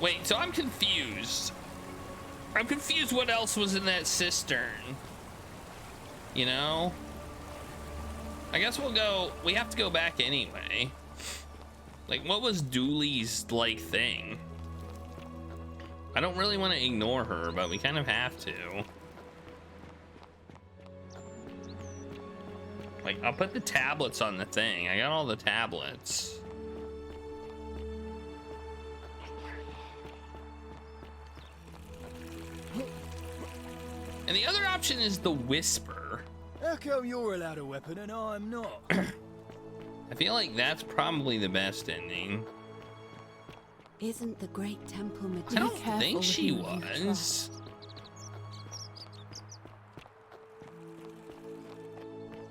Wait, so I'm confused. I'm confused what else was in that cistern. You know? I guess we'll go, we have to go back anyway. Like, what was Dooley's, like, thing? I don't really want to ignore her, but we kind of have to. Like, I'll put the tablets on the thing. I got all the tablets. And the other option is the whisper. How come you're allowed a weapon and I'm not? I feel like that's probably the best ending. Isn't the great temple I don't think she was.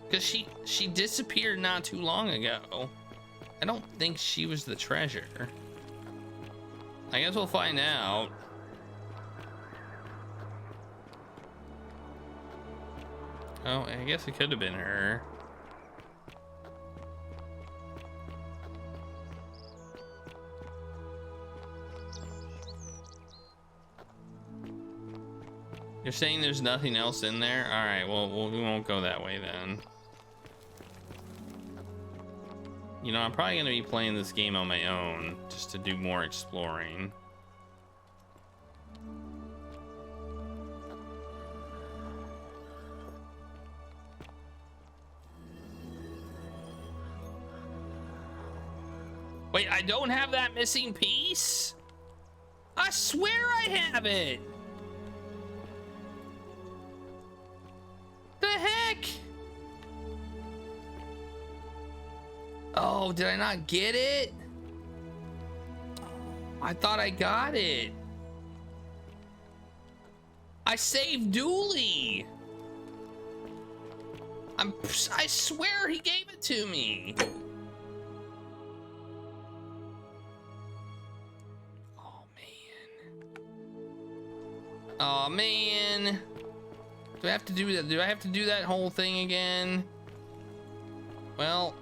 Because she disappeared not too long ago. I don't think she was the treasure. I guess we'll find out. Oh, I guess it could have been her. You're saying there's nothing else in there? All right, well, we won't go that way then. You know, I'm probably gonna be playing this game on my own just to do more exploring. Wait, I don't have that missing piece? I swear I have it. The heck? Oh, did I not get it? I thought I got it. I saved Dooley. I swear he gave it to me. Oh man. Do I have to do that? Do I have to do that whole thing again? Well,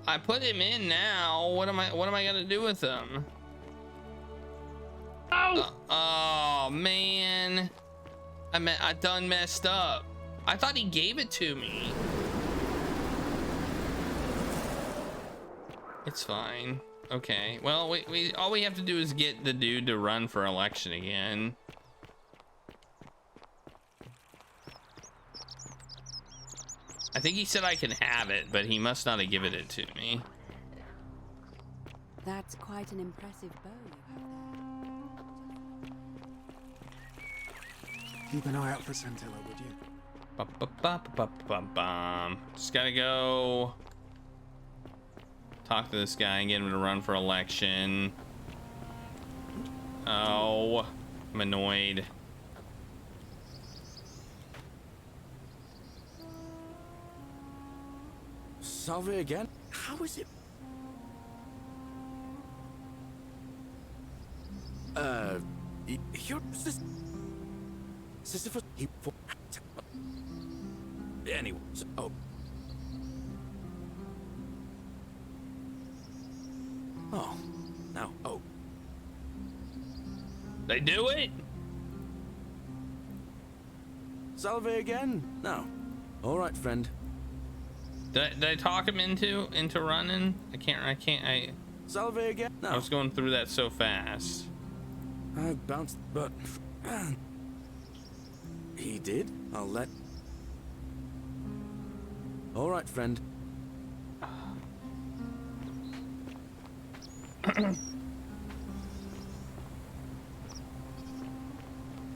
I put him in now. What am I gonna do with him? Oh man. I done messed up. I thought he gave it to me. It's fine. Okay, well, we all we have to do is get the dude to run for election again. I think he said I can have it, but he must not have given it to me. That's quite an impressive bow you have there. Keep an eye out for Scintilla, would you? Just gotta go talk to this guy and get him to run for election. Oh, I'm annoyed. Salve again? How is it? Your sister for anyway. Oh. Oh, now, oh. They do it? Salve again? No. All right, friend. Did I talk him into running? I can't. Salve again? No. I was going through that so fast. I bounced, but he did. I'll let. All right, friend.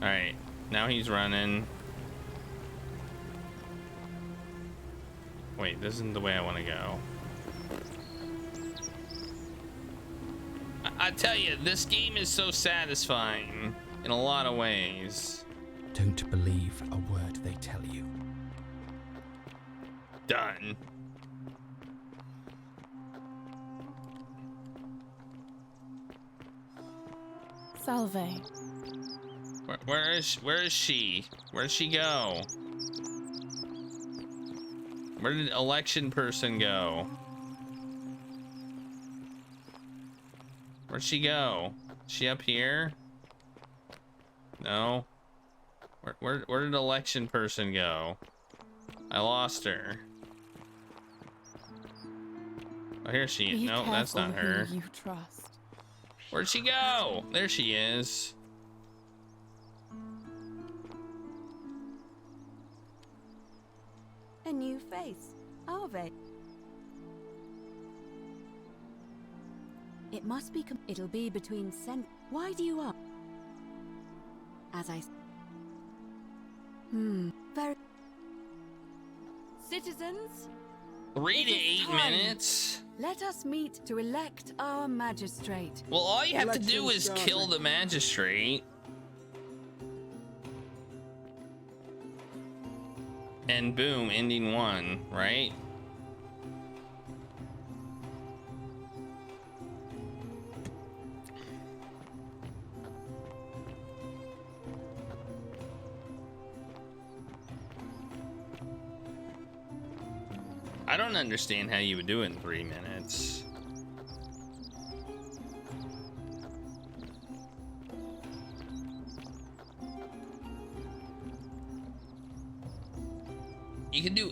All right, now he's running. Wait, this isn't the way I want to go. I tell you, this game is so satisfying in a lot of ways. Don't believe a word they tell you. Done. Salve. Where is she? Where'd she go? Where did election person go? Where'd she go? She up here? No. Where did election person go? I lost her. Oh, here she is. Be No, that's not careful her. who you trust. Where'd she go? There she is. A new face, are they? It must be. It'll be between Why do you ask? As I. Very. Citizens, 3 to It is 8 time. minutes. let us meet to elect our magistrate. Well, all you have to do Election's is starting. kill the magistrate. And boom, ending 1, right? I don't understand how you would do it in 3 minutes. You can do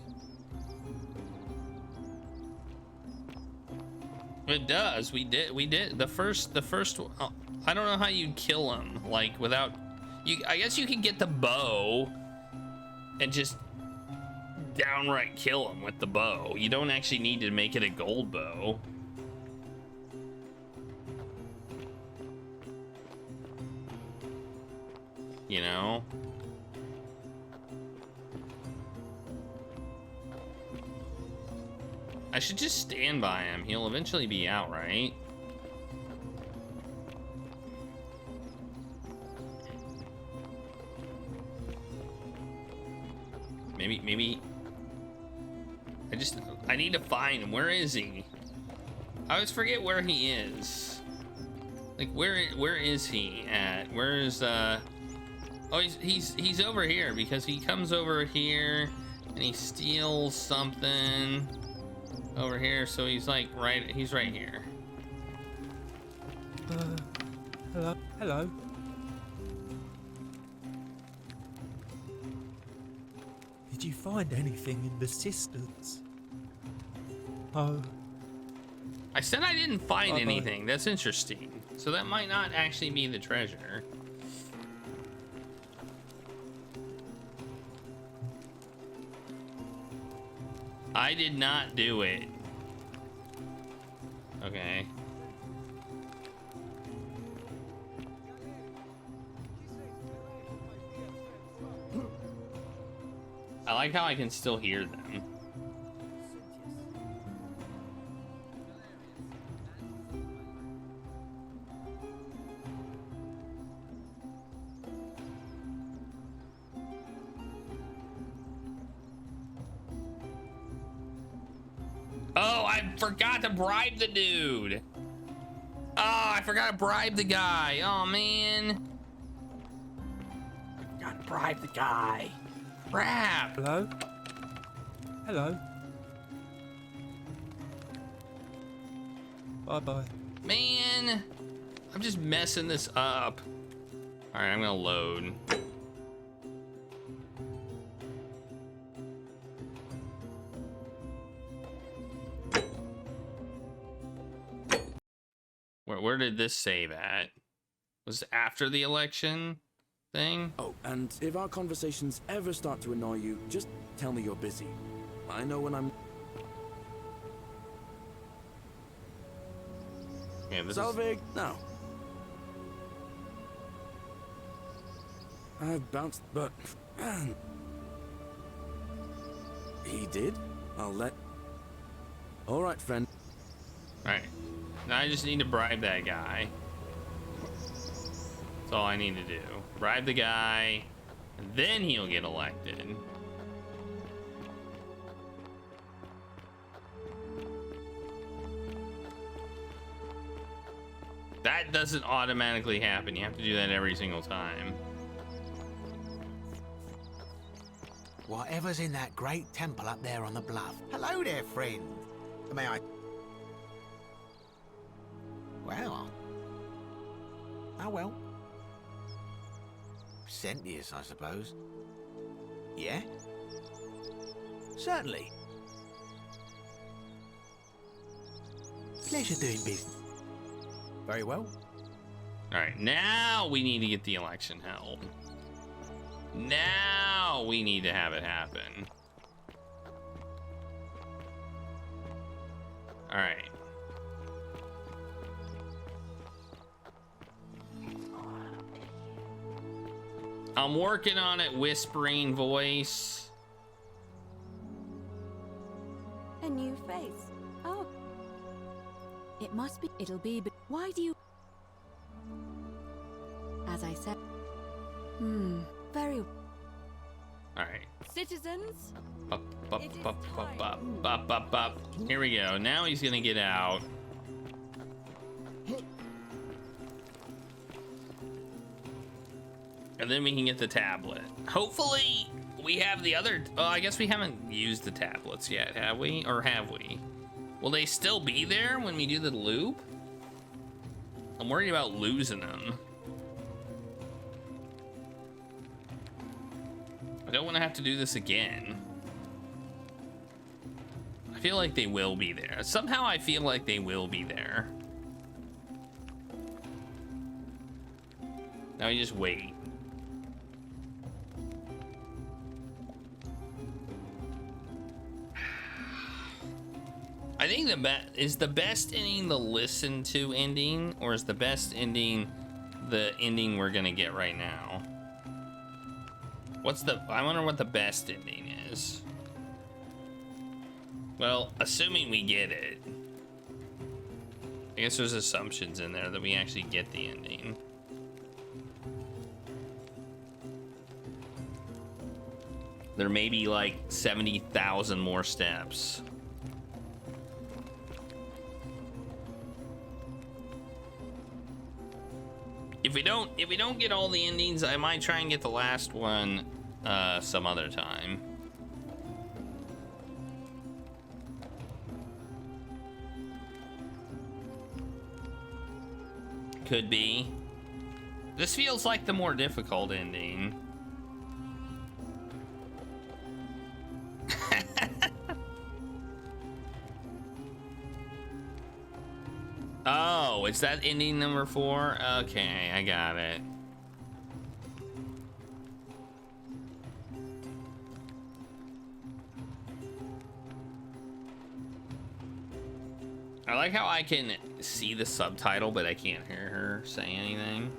it. Does we did the first oh, I don't know how you'd kill him like without you. I guess you could get the bow and just downright kill him with the bow. You don't actually need to make it a gold bow. You know? I should just stand by him. He'll eventually be out, right? Maybe I need to find him. Where is he? I always forget where he is. Like where is he at? Where is oh, he's over here because he comes over here and he steals something over here, so he's like he's right here. Hello. Did you find anything in the cisterns? Oh, I said I didn't find Uh-oh. anything. That's interesting. So that might not actually be the treasure. I did not do it. Okay. I like how I can still hear them. Oh, I forgot to bribe the dude. Oh, I forgot to bribe the guy. Oh, man. Gotta bribe the guy. Crap. hello. Hello. Bye-bye. Man, I'm just messing this up. All right, I'm gonna load. Where did this save at? Was it after the election thing? Oh, and if our conversations ever start to annoy you, just tell me you're busy. I know when I'm... Yeah, this is... Salvig, no. I've bounced, but... He did? I'll let... All right, friend. Right. Now I just need to bribe that guy. That's all I need to do. Bribe the guy, and then he'll get elected. That doesn't automatically happen. You have to do that every single time. Whatever's in that great temple up there on the bluff. Hello there, friend. May I... Well... Oh well. Sentius, I suppose. Yeah? Certainly. Pleasure doing business. Very well. All right, now we need to get the election held. Now we need to have it happen. All right. I'm working on it, whispering voice. A new face. Oh. It must be. It'll be. But why do you? As I said. Very. All right. Citizens. Bup, bup, bup, bup, bup, bup, bup, bup. Here we go. Now he's gonna get out. And then we can get the tablet. Hopefully we have the other. Oh, I guess we haven't used the tablets yet, have we? Or have we? Will they still be there when we do the loop? I'm worried about losing them. I don't want to have to do this again. I feel like they will be there. Somehow I feel like they will be there. Now we just wait. I think is the best ending the listen to ending, or is the best ending the ending we're gonna get right now? I wonder what the best ending is. Well, assuming we get it. I guess there's assumptions in there that we actually get the ending. There may be like 70,000 more steps. If we don't get all the endings, I might try and get the last one some other time. Could be. This feels like the more difficult ending. Oh, is that ending number 4? Okay, I got it. I like how I can see the subtitle, but I can't hear her say anything.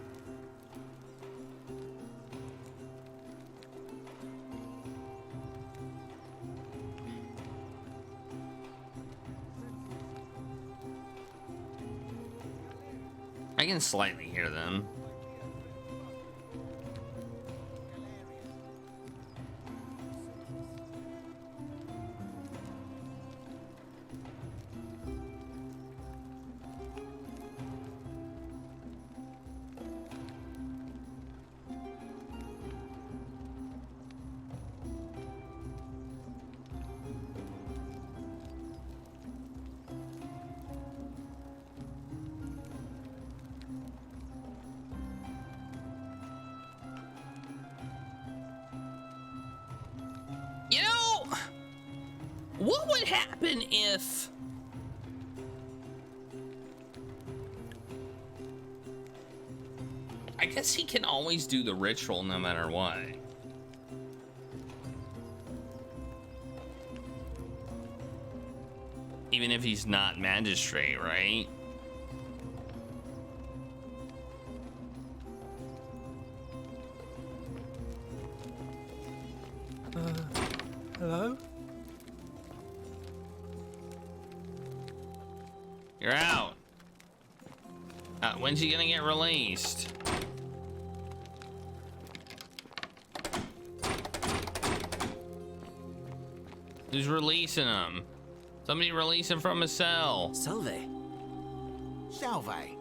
I can slightly hear them. What would happen if I guess he can always do the ritual no matter what. Even if he's not magistrate, right? Hello? You're out. When's he gonna get released? Who's releasing him? Somebody release him from his cell. Salve. Salve.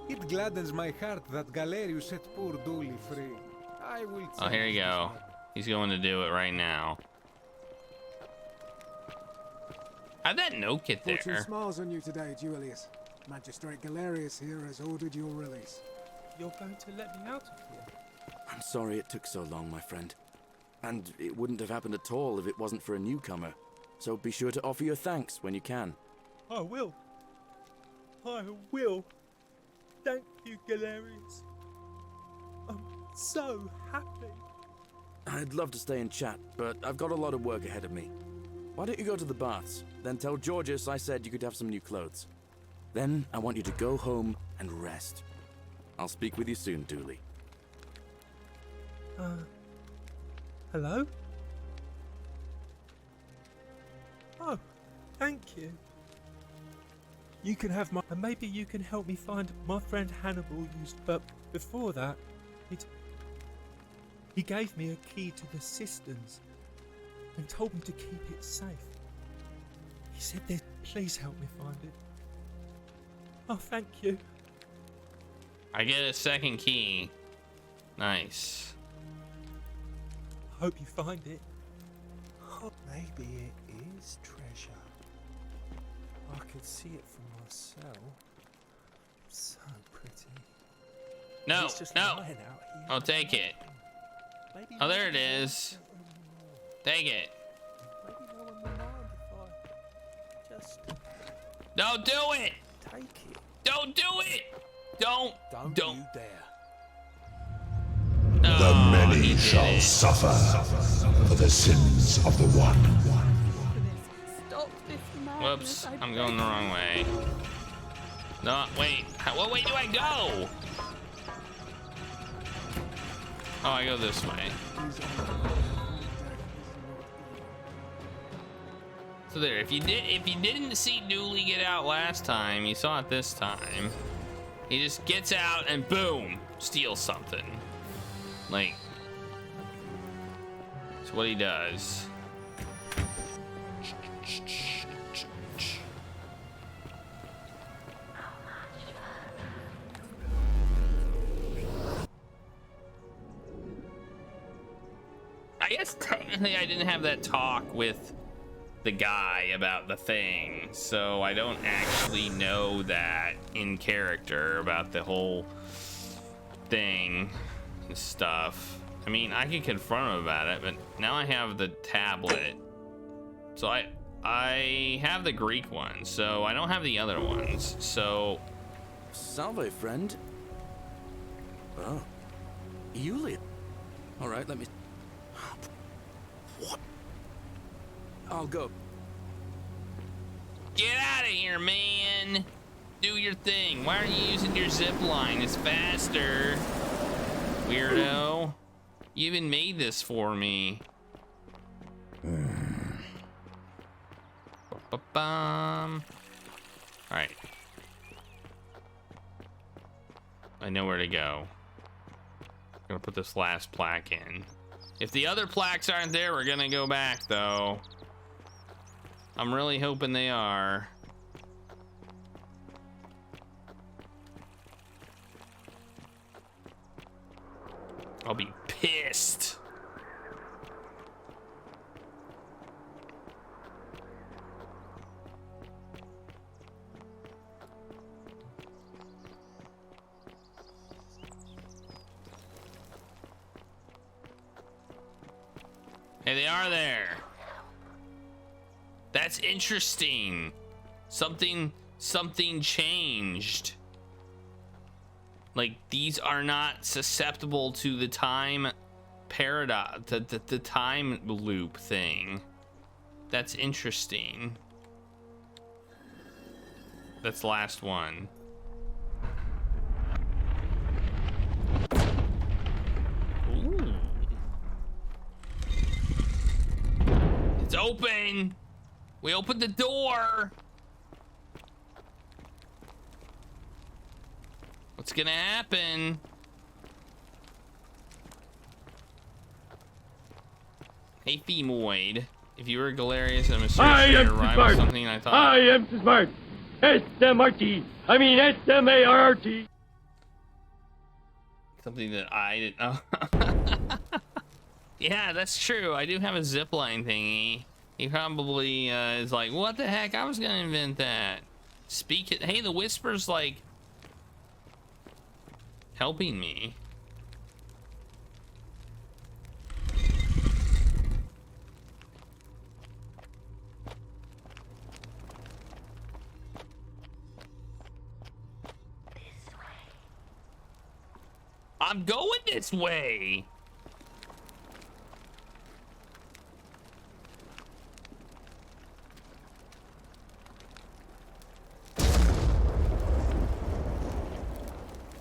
It gladdens my heart that Galerius set poor Dooley free. I will. Oh, here you go. He's going to do it right now. How'd that note get Fortune there? smiles on you today, Julius. Magistrate Galerius here has ordered your release. you're going to let me out of here. I'm sorry it took so long, my friend. And it wouldn't have happened at all if it wasn't for a newcomer. So be sure to offer your thanks when you can. I will. I will. Thank you, Galerius. I'm so happy. I'd love to stay and chat, but I've got a lot of work ahead of me. Why don't you go to the baths? Then tell Georgius I said you could have some new clothes. Then I want you to go home and rest. I'll speak with you soon, Dooley. Hello? Oh, thank you. You can have my... And maybe you can help me find my friend Hannibal used... But before that, he gave me a key to the cisterns and told me to keep it safe. He said that please help me find it. Oh, thank you. I get a second key. Nice. I hope you find it. Oh, maybe it is treasure. I could see it for myself. So pretty. No, It's just no. lying out here. I'll take it. Maybe Oh, there it no one will is. mind Take it. Maybe no one will mind if I just Don't do it. take it. Don't do it. Don't. Don't you dare. Oh, The he many did shall it. suffer for the sins of the one. Stop this madness. Whoops, I I'm beg going the you. wrong way. No, wait. What way do I go? Oh, I go this way. So there, if you didn't see Dooley get out last time, you saw it this time. He just gets out and boom, steals something. Like, it's what he does. I guess technically I didn't have that talk with the guy about the thing, so I don't actually know that in character about the whole thing and stuff. I mean, I can confront him about it, but now I have the tablet. So I have the Greek one, so I don't have the other ones. So Salve, friend. Oh. Yulia. All right, let me... What? I'll go. get out of here, man. Do your thing. Why aren't you using your zip line? It's faster. Weirdo. You even made this for me. Ba-bum. All right. I know where to go. I'm gonna put this last plaque in. If the other plaques aren't there, we're gonna go back though. I'm really hoping they are. I'll be pissed. Hey, they are there. That's interesting. Something changed. Like, these are not susceptible to the time paradox, the time loop thing. That's interesting. That's the last one. Ooh. It's open. We opened the door. What's gonna happen? Hey, Femoid. If you were Galerius, I'm assuming you're rival something I thought. I am smart. S-M-R-T. I mean S-M-A-R-R-T. Something that I didn't know. Yeah, that's true. I do have a zipline thingy. He probably is like, what the heck? I was gonna invent that. Speak it. Hey, the whisper's like helping me. I'm going this way.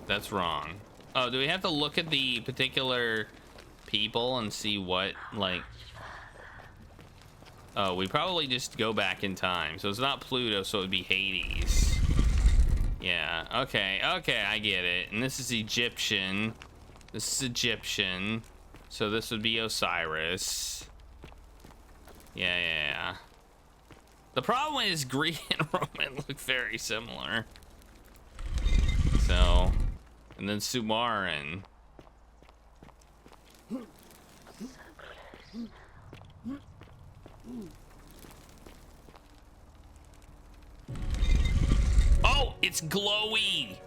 That's wrong. Oh, do we have to look at the particular people and see what, like... Oh, we probably just go back in time. So it's not Pluto, so it would be Hades. Yeah, okay, I get it. And this is Egyptian. This is Egyptian. So this would be Osiris. Yeah. The problem is Greek and Roman look very similar. So, and then Sumaran. Oh, it's glowy.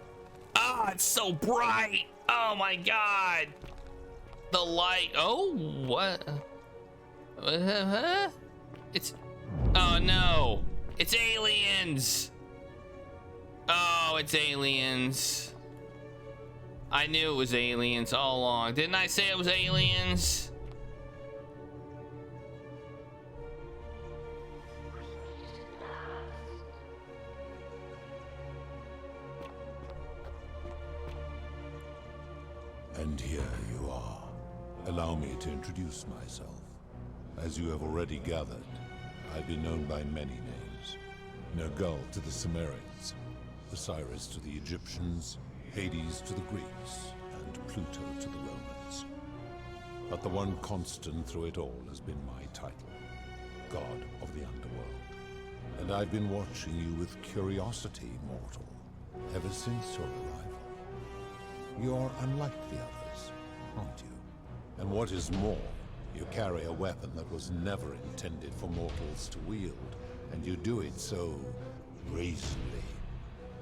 Ah, it's so bright. Oh my god. The light. Oh, what? It's, oh no. It's aliens. Oh, it's aliens. I knew it was aliens all along. Didn't I say it was aliens? And here you are. Allow me to introduce myself. As you have already gathered, I've been known by many names. Nergal to the Sumerians, Osiris to the Egyptians, Hades to the Greeks, and Pluto to the Romans. But the one constant through it all has been my title, God of the Underworld. And I've been watching you with curiosity, mortal, ever since your arrival. You're unlike the others, aren't you? And what is more, you carry a weapon that was never intended for mortals to wield, and you do it so gracefully.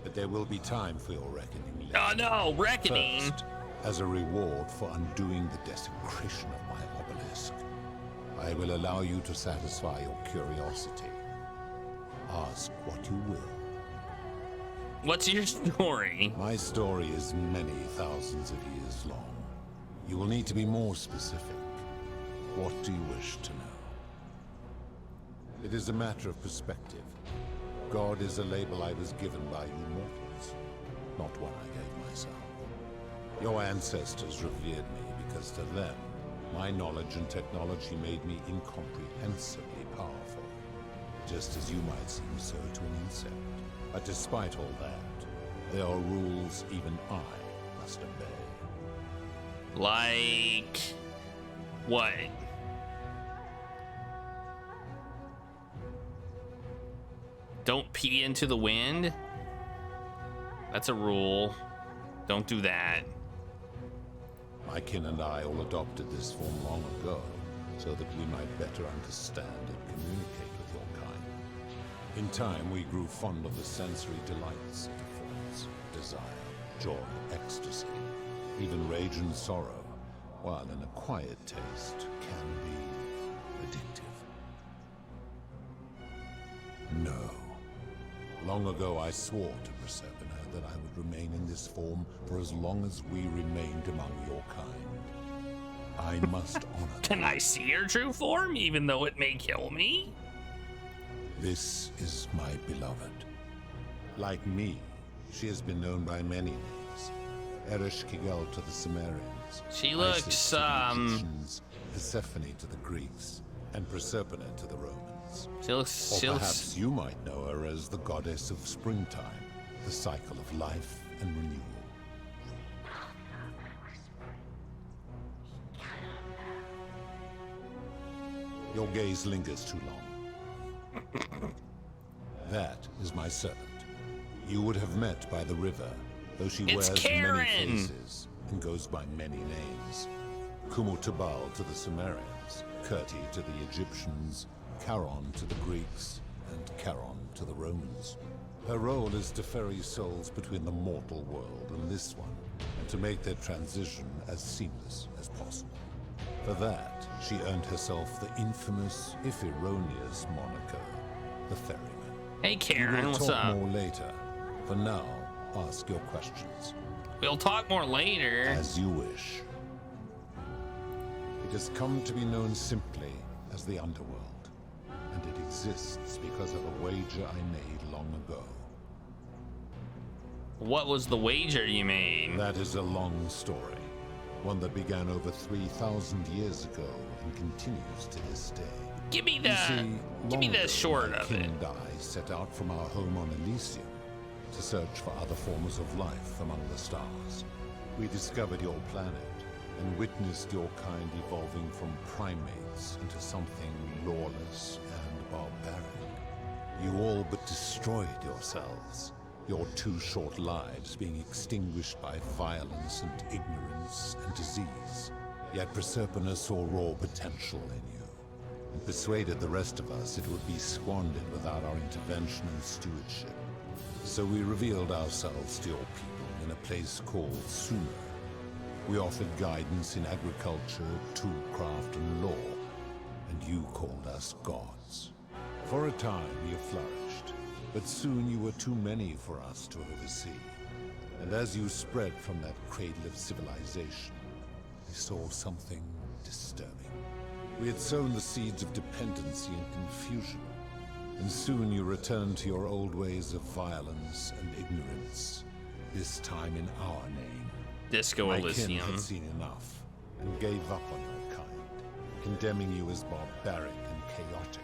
But there will be time for your reckoning later. Oh no, reckoning! First, as a reward for undoing the desecration of my obelisk, I will allow you to satisfy your curiosity. Ask what you will. What's your story? My story is many thousands of years long. You will need to be more specific. What do you wish to know? It is a matter of perspective. God is a label I was given by you mortals, not one I gave myself. Your ancestors revered me because to them, my knowledge and technology made me incomprehensibly powerful, just as you might seem so to an insect. But despite all that, there are rules even I must obey. Like... what? Don't pee into the wind? That's a rule. Don't do that. My kin and I all adopted this form long ago, so that we might better understand and communicate with your kind. In time, we grew fond of the sensory delights it affords: desire, joy, ecstasy, even rage and sorrow, while an acquired taste can be addictive. No. Long ago, I swore to Persephone that I would remain in this form for as long as we remained among your kind. I must honor Can I see her true form, even though it may kill me? This is my beloved. Like me, she has been known by many names. Ereshkigal to the Sumerians. She looks, Isis to the Egyptians, Persephone to the Greeks, and Proserpine to the Romans. Or perhaps you might know her as the goddess of springtime, the cycle of life and renewal. Your gaze lingers too long. That is my servant. You would have met by the river, though she wears many faces and goes by many names. Kumutubal to the Sumerians, Kirti to the Egyptians, Charon to the Greeks, and Charon to the Romans. Her role is to ferry souls between the mortal world and this one, and to make their transition as seamless as possible. For that, she earned herself the infamous, if erroneous, moniker, the Ferryman. Hey Karen, what's up? We'll talk more later. For now, ask your questions. We'll talk more later. As you wish. It has come to be known simply as the Underworld, and it exists because of a wager I made long ago. What was the wager you made? That is a long story, one that began over 3,000 years ago and continues to this day. Give me the short of it. King and I set out from our home on Elysium to search for other forms of life among the stars. We discovered your planet and witnessed your kind evolving from primates into something lawless and barbaric. You all but destroyed yourselves, your 2 short lives being extinguished by violence and ignorance and disease. Yet Proserpina saw raw potential in you, and persuaded the rest of us it would be squandered without our intervention and stewardship. So we revealed ourselves to your people in a place called Sumer. We offered guidance in agriculture, toolcraft, and law, and you called us gods. For a time you flourished, but soon you were too many for us to oversee. And as you spread from that cradle of civilization, we saw something disturbing. We had sown the seeds of dependency and confusion, and soon you returned to your old ways of violence and ignorance, this time in our name. Disco Elysium. My kin had seen enough, and gave up on your kind, condemning you as barbaric and chaotic,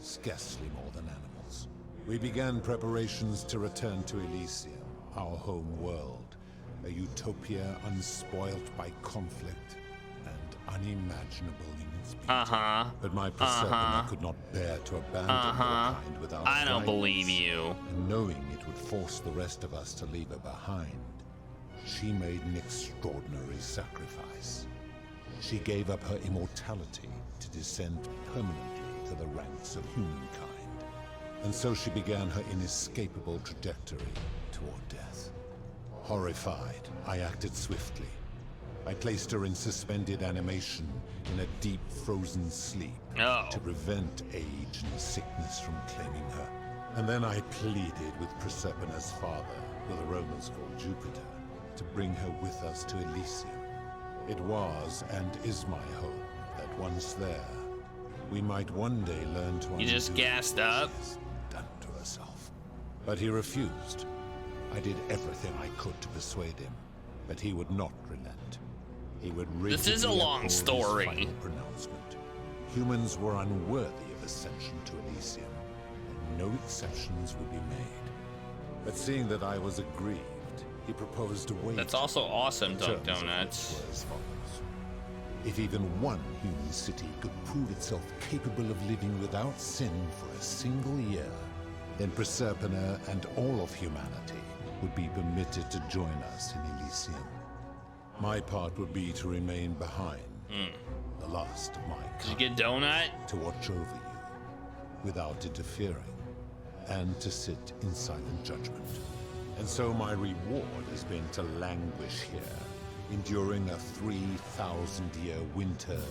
scarcely more than animals. We began preparations to return to Elysium, our home world, a utopia unspoilt by conflict and unimaginable in its beauty. But my Proserpina could not bear to abandon your kind without I don't guidance, believe you. and knowing it would force the rest of us to leave her behind, she made an extraordinary sacrifice. She gave up her immortality to descend permanently to the ranks of humankind. And so she began her inescapable trajectory toward death. Horrified, I acted swiftly. I placed her in suspended animation in a deep frozen sleep to prevent age and sickness from claiming her. And then I pleaded with Proserpina's father, who the Romans called Jupiter, to bring her with us to Elysium. It was and is my hope that once there, we might one day learn to You just gassed up? done to herself. But he refused. I did everything I could to persuade him, but he would not relent. He would This is a long story. Final pronouncement. Humans were unworthy of ascension to Elysium, and no exceptions would be made. But seeing that I was aggrieved, he proposed a way. That's also awesome, Dunk Donuts. As follows. If even one human city could prove itself capable of living without sin for a single year, then Proserpina and all of humanity would be permitted to join us in Elysium. My part would be to remain behind, the last of my kind. Did you get donut? To watch over you, without interfering, and to sit in silent judgment. And so my reward has been to languish here, enduring a 3,000-year winter,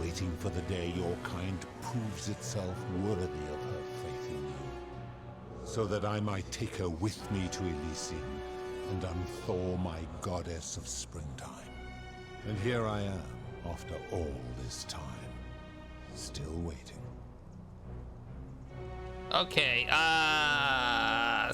waiting for the day your kind proves itself worthy of her faith in you, so that I might take her with me to Elysium and unthaw my goddess of springtime. And here I am, after all this time, still waiting. Okay, yeah.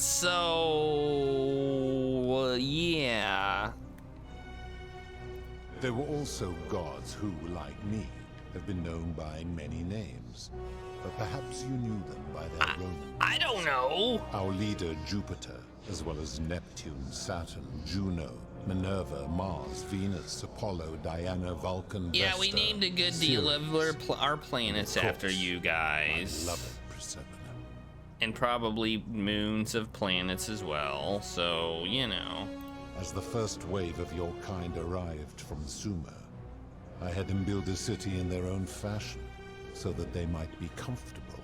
There were also gods who, like me, have been known by many names. But perhaps you knew them by their Roman names. I don't know. Our leader, Jupiter, as well as Neptune, Saturn, Juno, Minerva, Mars, Venus, Apollo, Diana, Vulcan, Yeah, Vesta, we named a good deal of our planets Of after course, you guys. I love it, Proserpina. And probably moons of planets as well, so, you know. As the first wave of your kind arrived from Sumer, I had them build a city in their own fashion, so that they might be comfortable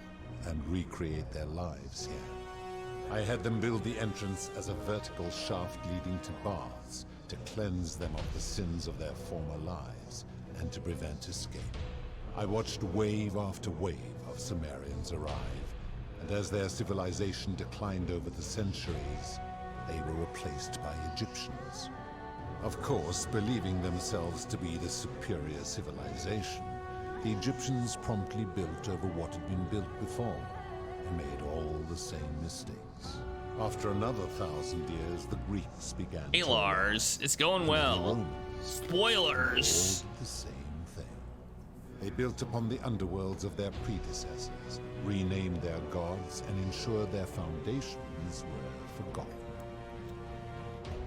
and recreate their lives here. I had them build the entrance as a vertical shaft leading to baths to cleanse them of the sins of their former lives and to prevent escape. I watched wave after wave of Sumerians arrive, and as their civilization declined over the centuries, they were replaced by Egyptians. Of course, believing themselves to be the superior civilization, the Egyptians promptly built over what had been built before and made all the same mistakes. After another 1,000 years, the Greeks began Hey, to Lars, it's going and the well. Romans Spoilers. all did the same thing. They built upon the underworlds of their predecessors, renamed their gods, and ensured their foundations were forgotten.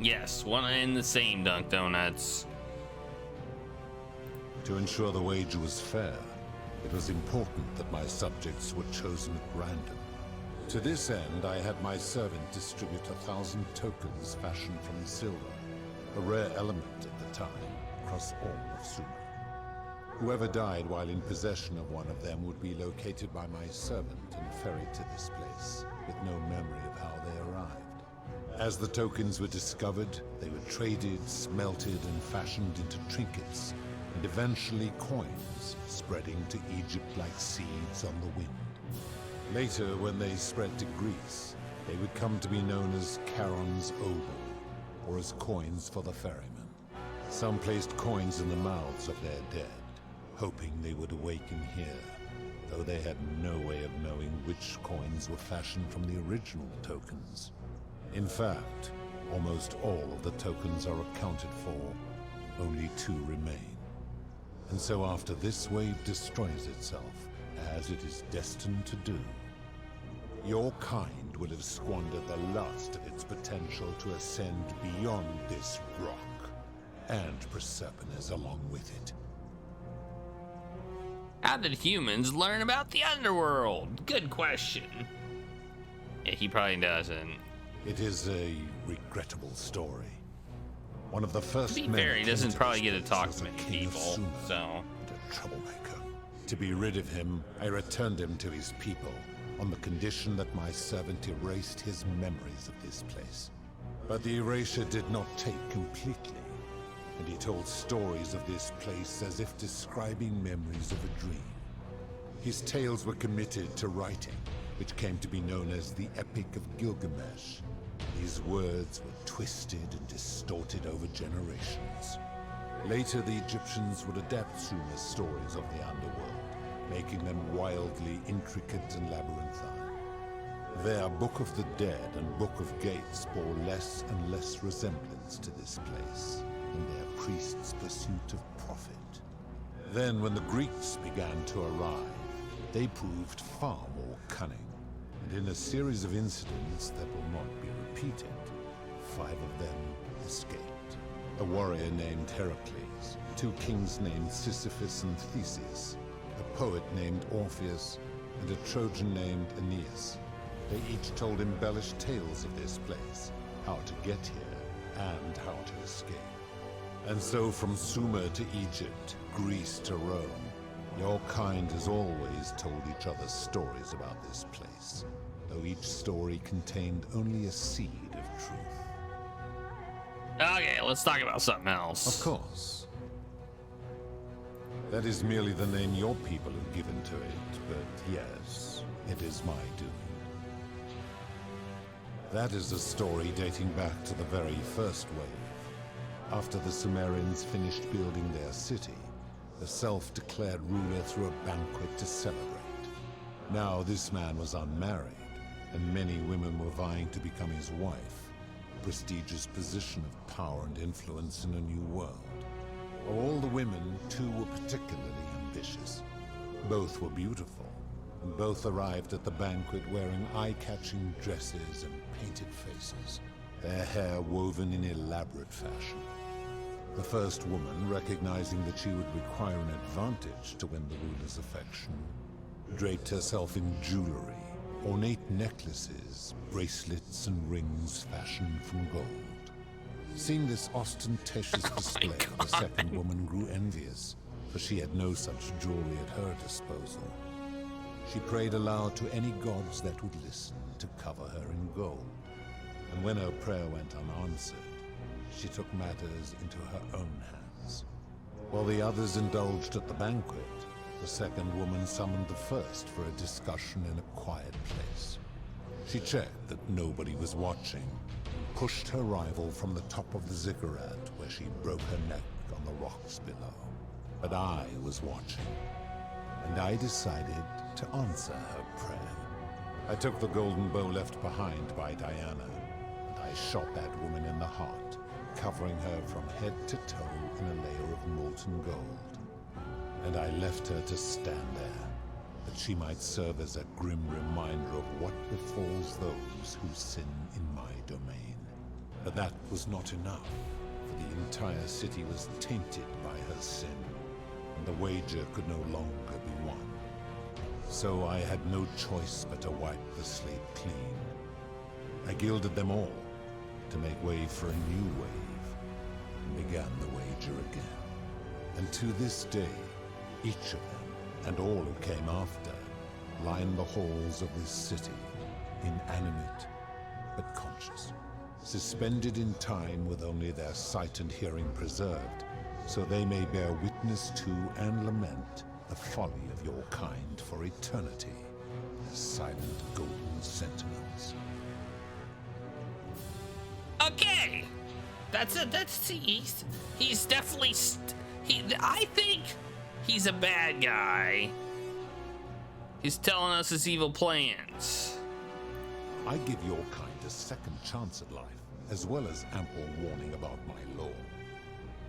Yes, one and the same, Dunk Donuts. To ensure the wager was fair, it was important that my subjects were chosen at random. To this end, I had my servant distribute 1,000 tokens fashioned from silver, a rare element at the time, across all of Sumer. Whoever died while in possession of one of them would be located by my servant and ferried to this place, with no memory of how they arrived. As the tokens were discovered, they were traded, smelted, and fashioned into trinkets, and eventually coins, spreading to Egypt like seeds on the wind. Later, when they spread to Greece, they would come to be known as Charon's obol, or as coins for the ferrymen. Some placed coins in the mouths of their dead, hoping they would awaken here, though they had no way of knowing which coins were fashioned from the original tokens. In fact, almost all of the tokens are accounted for, only 2 remain. And so after this wave destroys itself, as it is destined to do, your kind will have squandered the last of its potential to ascend beyond this rock, and Persepolis along with it. How did humans learn about the underworld? Good question. Yeah, he probably doesn't. It is a regrettable story. One of the first To be men fair, he came doesn't to probably this get to place talk was to the many king of people, Sumer, so. and a troublemaker. To be rid of him, I returned him to his people, on the condition that my servant erased his memories of this place. But the erasure did not take completely, and he told stories of this place as if describing memories of a dream. His tales were committed to writing, which came to be known as the Epic of Gilgamesh. His words were twisted and distorted over generations. Later, the Egyptians would adapt Sumer's stories of the underworld, making them wildly intricate and labyrinthine. Their Book of the Dead and Book of Gates bore less and less resemblance to this place, and their priests' pursuit of profit. Then, when the Greeks began to arrive, they proved far more cunning, and in a series of incidents that will not be repeated, 5 of them escaped. A warrior named Heracles, 2 kings named Sisyphus and Theseus, a poet named Orpheus, and a Trojan named Aeneas. They each told embellished tales of this place, how to get here, and how to escape. And so from Sumer to Egypt, Greece to Rome, your kind has always told each other stories about this place, though each story contained only a seed of truth. Okay, let's talk about something else. Of course. That is merely the name your people have given to it, but yes, it is my doing. That is a story dating back to the very first wave. After the Sumerians finished building their city, the self-declared ruler threw a banquet to celebrate. Now this man was unmarried, and many women were vying to become his wife, a prestigious position of power and influence in a new world. Of all the women, 2 were particularly ambitious. Both were beautiful, and both arrived at the banquet wearing eye-catching dresses and painted faces, their hair woven in elaborate fashion. The first woman, recognizing that she would require an advantage to win the ruler's affection, draped herself in jewelry, ornate necklaces, bracelets, and rings fashioned from gold. Seeing this ostentatious display, the second woman grew envious, for she had no such jewelry at her disposal. She prayed aloud to any gods that would listen to cover her in gold. And when her prayer went unanswered, she took matters into her own hands. While the others indulged at the banquet, the second woman summoned the first for a discussion in a quiet place. She checked that nobody was watching, pushed her rival from the top of the ziggurat where she broke her neck on the rocks below. But I was watching, and I decided to answer her prayer. I took the golden bow left behind by Diana, and I shot that woman in the heart, covering her from head to toe in a layer of molten gold. And I left her to stand there, that she might serve as a grim reminder of what befalls those who sin in my domain. But that was not enough, for the entire city was tainted by her sin, and the wager could no longer be won. So I had no choice but to wipe the slate clean. I gilded them all to make way for a new wave, and began the wager again. And to this day, each of them, and all who came after, line the halls of this city, inanimate but conscious, suspended in time with only their sight and hearing preserved, so they may bear witness to and lament the folly of your kind for eternity, as silent golden sentinels. Okay, he's definitely I think he's a bad guy. He's telling us his evil plans. I give your kind a second chance at life, as well as ample warning about my law.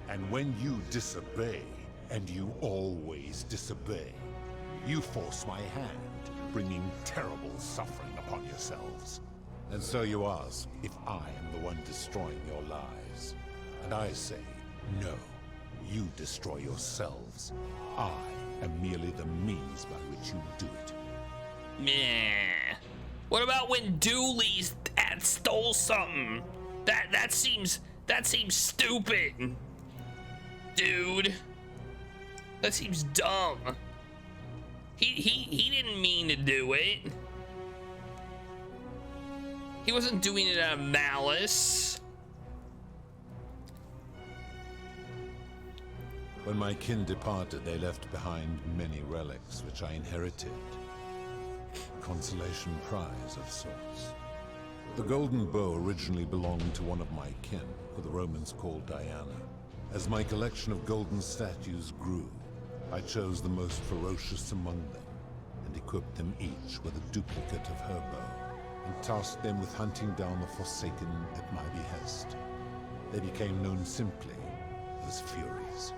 And when you disobey, and you always disobey, you force my hand, bringing terrible suffering upon yourselves. And so you ask if I am the one destroying your lives. And I say, no, you destroy yourselves. I am merely the means by which you do it. Yeah. What about when Dooley's dad stole something? That seems stupid. Dude. That seems dumb. He didn't mean to do it. He wasn't doing it out of malice. When my kin departed, they left behind many relics which I inherited. Consolation prize of sorts. The golden bow originally belonged to one of my kin, who the Romans called Diana. As my collection of golden statues grew, I chose the most ferocious among them, and equipped them each with a duplicate of her bow, and tasked them with hunting down the Forsaken at my behest. They became known simply as Furies.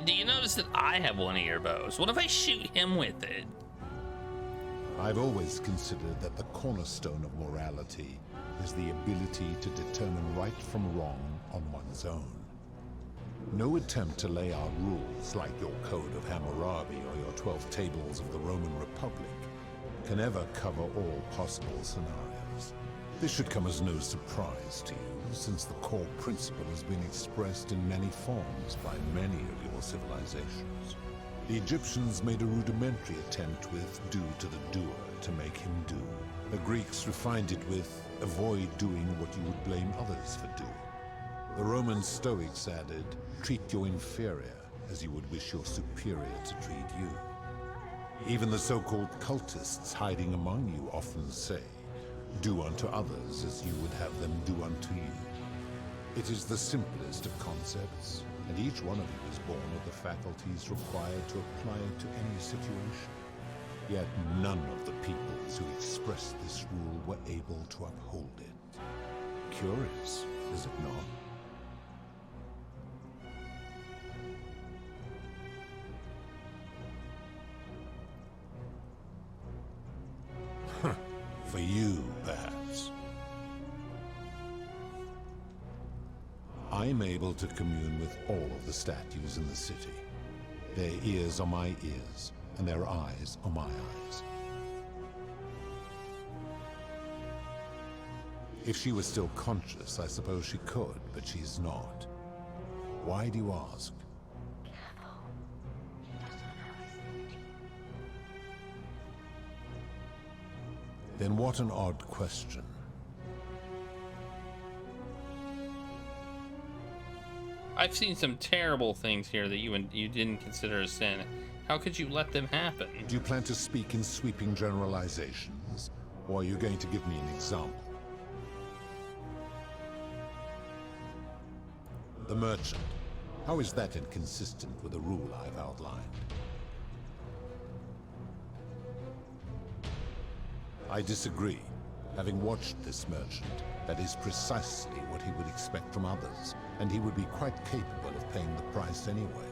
Do you notice that I have one of your bows? What if I shoot him with it? I've always considered that the cornerstone of morality is the ability to determine right from wrong on one's own. No attempt to lay out rules like your Code of Hammurabi or your 12 Tables of the Roman Republic can ever cover all possible scenarios. This should come as no surprise to you, since the core principle has been expressed in many forms by many of your civilizations. The Egyptians made a rudimentary attempt with do to the doer to make him do. The Greeks refined it with avoid doing what you would blame others for doing. The Roman Stoics added, treat your inferior as you would wish your superior to treat you. Even the so-called cultists hiding among you often say, do unto others as you would have them do unto you. It is the simplest of concepts, and each one of you is born with the faculties required to apply it to any situation. Yet none of the peoples who expressed this rule were able to uphold it. Curious, is it not? For you, perhaps. I'm able to commune with all of the statues in the city. Their ears are my ears, and their eyes are my eyes. If she was still conscious, I suppose she could, but she's not. Why do you ask? Then what an odd question. I've seen some terrible things here that you didn't consider a sin. How could you let them happen? Do you plan to speak in sweeping generalizations, or are you going to give me an example? The merchant. How is that inconsistent with the rule I've outlined? I disagree. Having watched this merchant, that is precisely what he would expect from others, and he would be quite capable of paying the price anyway.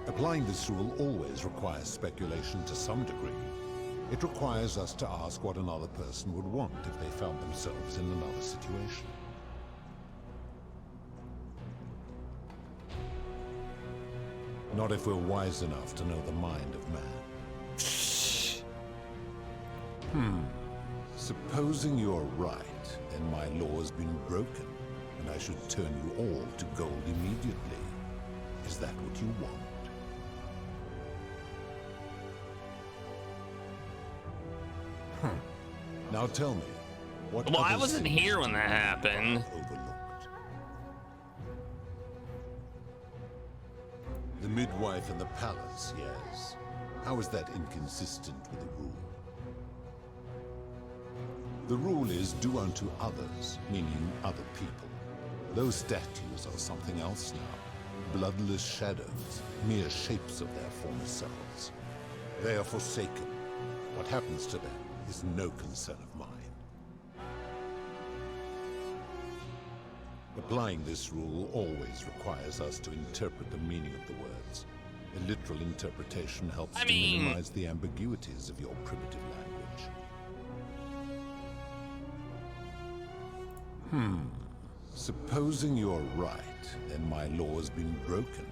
Applying this rule always requires speculation to some degree. It requires us to ask what another person would want if they found themselves in another situation. Not if we're wise enough to know the mind of man. Supposing you're right, then my law has been broken, and I should turn you all to gold immediately. Is that what you want? Now tell me, what Well, I other wasn't sins here when that happened. have I overlooked? The midwife in the palace, yes. How is that inconsistent with the rule? The rule is do unto others, meaning other people. Those statues are something else now. Bloodless shadows, mere shapes of their former selves. They are forsaken. What happens to them is no concern of mine. Applying this rule always requires us to interpret the meaning of the words. A literal interpretation helps to minimize the ambiguities of your primitive language. Supposing you're right, then my law has been broken,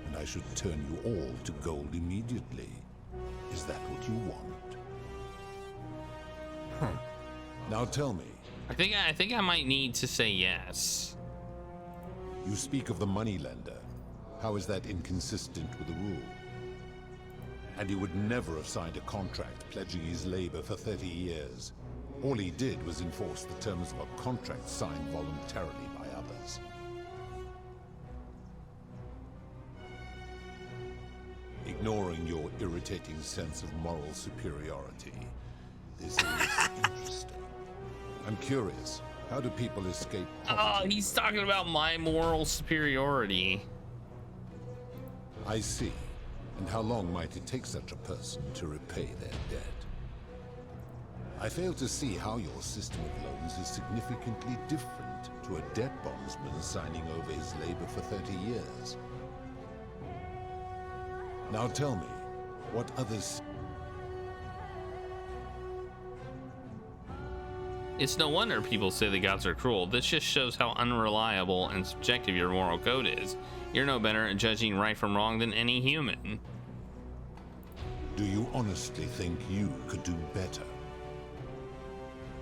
and I should turn you all to gold immediately. Is that what you want? Now tell me. I think I might need to say yes. You speak of the moneylender. How is that inconsistent with the rule? And he would never have signed a contract pledging his labor for 30 years. All he did was enforce the terms of a contract signed voluntarily by others. Ignoring your irritating sense of moral superiority, this is interesting. I'm curious, how do people escape poverty? Oh, he's talking about my moral superiority. I see. And how long might it take such a person to repay their debt? I fail to see how your system of loans is significantly different to a debt bondsman signing over his labor for 30 years. Now tell me, what others... It's no wonder people say the gods are cruel. This just shows how unreliable and subjective your moral code is. You're no better at judging right from wrong than any human. Do you honestly think you could do better?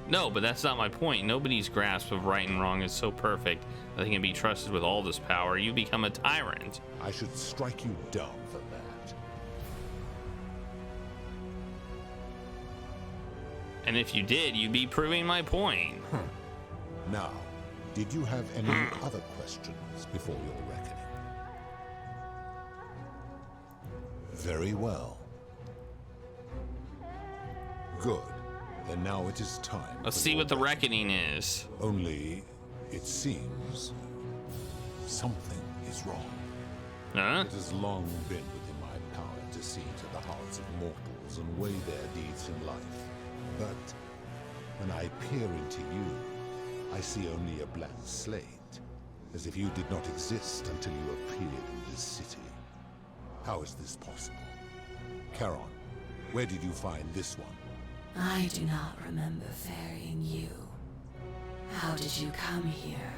No, but that's not my point. Nobody's grasp of right and wrong is so perfect that they can be trusted with all this power. You become a tyrant. I should strike you down for that. And if you did, you'd be proving my point. Now, did you have any other questions before your reckoning? Very well. Good. Then now it is time. Let's for see your what the reckoning is. Only, it seems, something is wrong. Huh? It has long been within my power to see to the hearts of mortals and weigh their deeds in life. But when I peer into you, I see only a blank slate, as if you did not exist until you appeared in this city. How is this possible? Charon, where did you find this one? I do not remember ferrying you. How did you come here?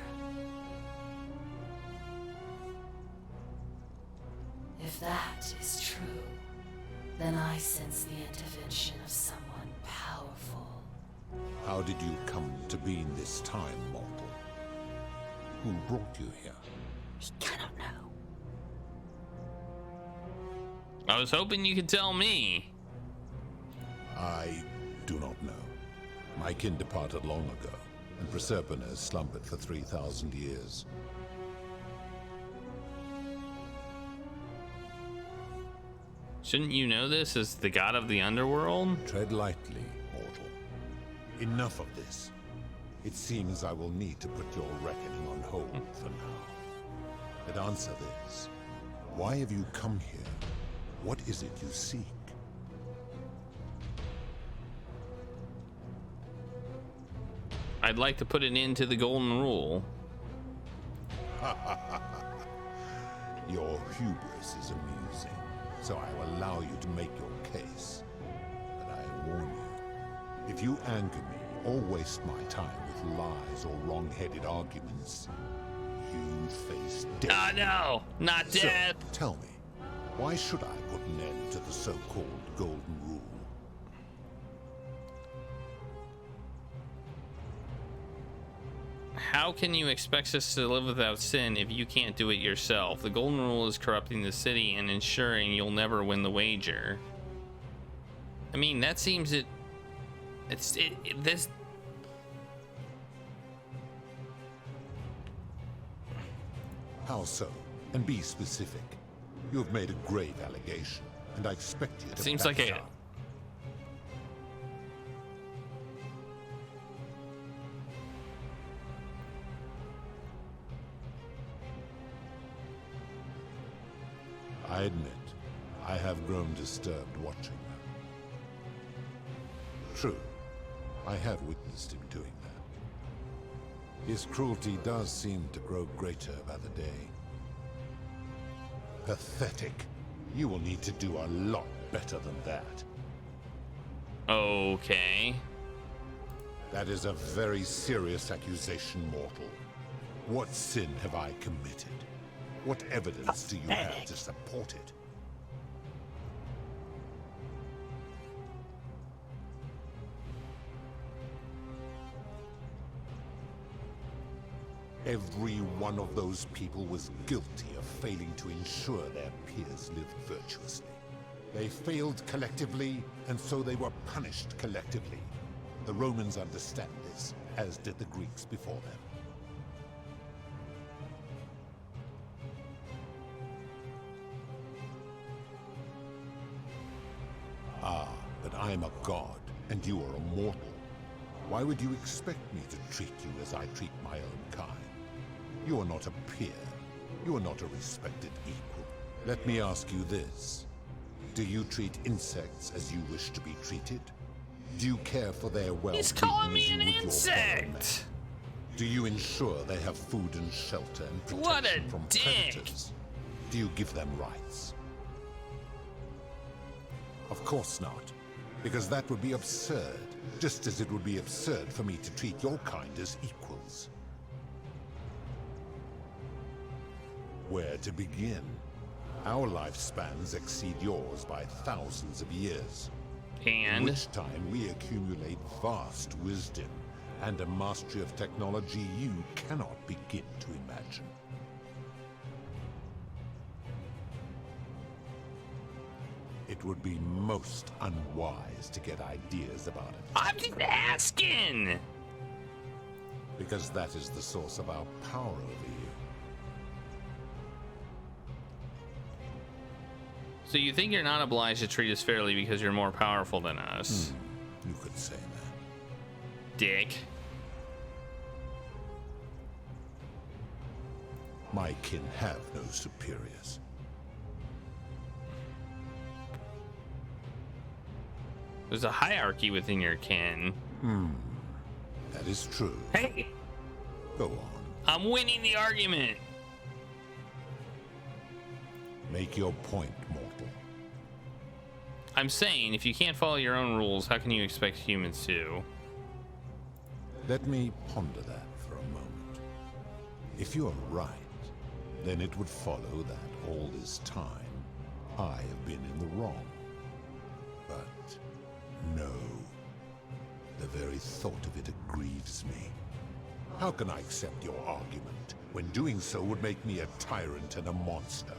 If that is true, then I sense the intervention of someone powerful. How did you come to be in this time, mortal? Who brought you here? We cannot know. I was hoping you could tell me. I do not know. My kin departed long ago, and Proserpine has slumbered for 3,000 years. Shouldn't you know this as the god of the underworld? Tread lightly, mortal. Enough of this. It seems I will need to put your reckoning on hold for now. But answer this. Why have you come here? What is it you seek? I'd like to put an end to the golden rule. Your hubris is amusing, so I will allow you to make your case. But I warn you, if you anger me or waste my time with lies or wrong-headed arguments, you face death. Ah, no, not death. So, tell me, why should I put an end to the so-called golden rule? How can you expect us to live without sin if you can't do it yourself? The golden rule is corrupting the city and ensuring you'll never win the wager. I mean, that seems this. How so? And be specific. You have made a grave allegation, and I expect you to Seems back like it a up. I admit, I have grown disturbed watching them. True, I have witnessed him doing that. His cruelty does seem to grow greater by the day. Pathetic. You will need to do a lot better than that. Okay. That is a very serious accusation, mortal. What sin have I committed? What evidence do you have to support it? Every one of those people was guilty of failing to ensure their peers lived virtuously. They failed collectively, and so they were punished collectively. The Romans understand this, as did the Greeks before them. Ah, but I'm a god, and you are a mortal. Why would you expect me to treat you as I treat my own kind? You are not a peer. You are not a respected equal. Let me ask you this. Do you treat insects as you wish to be treated? Do you care for their well-being? He's calling me an as you would your fellow man? insect. Do you ensure they have food and shelter and protection What a from dick. predators? Do you give them rights? Of course not, because that would be absurd, just as it would be absurd for me to treat your kind as equals. Where to begin? Our lifespans exceed yours by thousands of years. In And which time we accumulate vast wisdom and a mastery of technology you cannot begin to imagine. It would be most unwise to get ideas about it, I'm just asking. because that is the source of our power over you. So you think you're not obliged to treat us fairly because you're more powerful than us? You could say that. Dick. My kin have no superiors. There's a hierarchy within your kin. That is true. Hey, Go on. I'm winning the argument. Make your point, mortal. I'm saying if you can't follow your own rules, how can you expect humans to? Let me ponder that for a moment. If you are right, then it would follow that all this time I have been in the wrong. But no. The very thought of it grieves me. How can I accept your argument when doing so would make me a tyrant and a monster?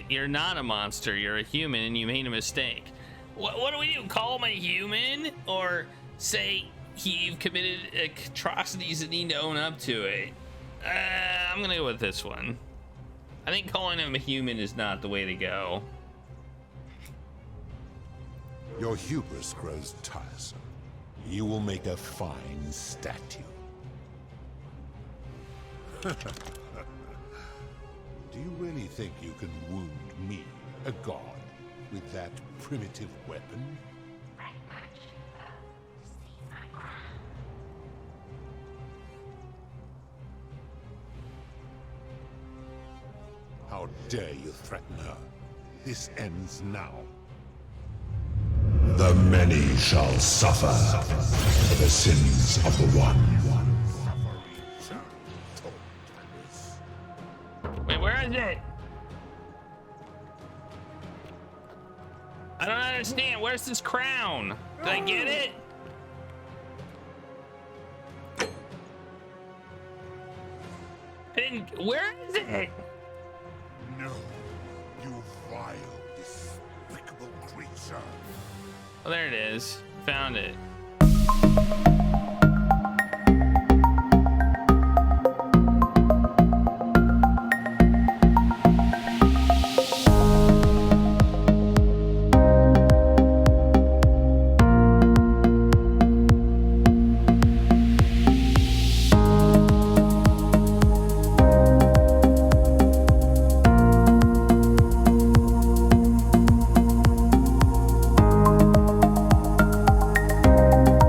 You're not a monster. You're a human, and you made a mistake. What do we do? Call him a human, or say you've committed atrocities and need to own up to it? I'm gonna go with this one. I think calling him a human is not the way to go. Your hubris grows tiresome. You will make a fine statue. Do you really think you can wound me, a god, with that primitive weapon? How dare you threaten her? This ends now. The many shall suffer for the sins of the one. Wait, where is it? I don't understand. Where's this crown? Did I get it? I didn't. Where is it? No, you vile, despicable creature. Oh, there it is. Found it.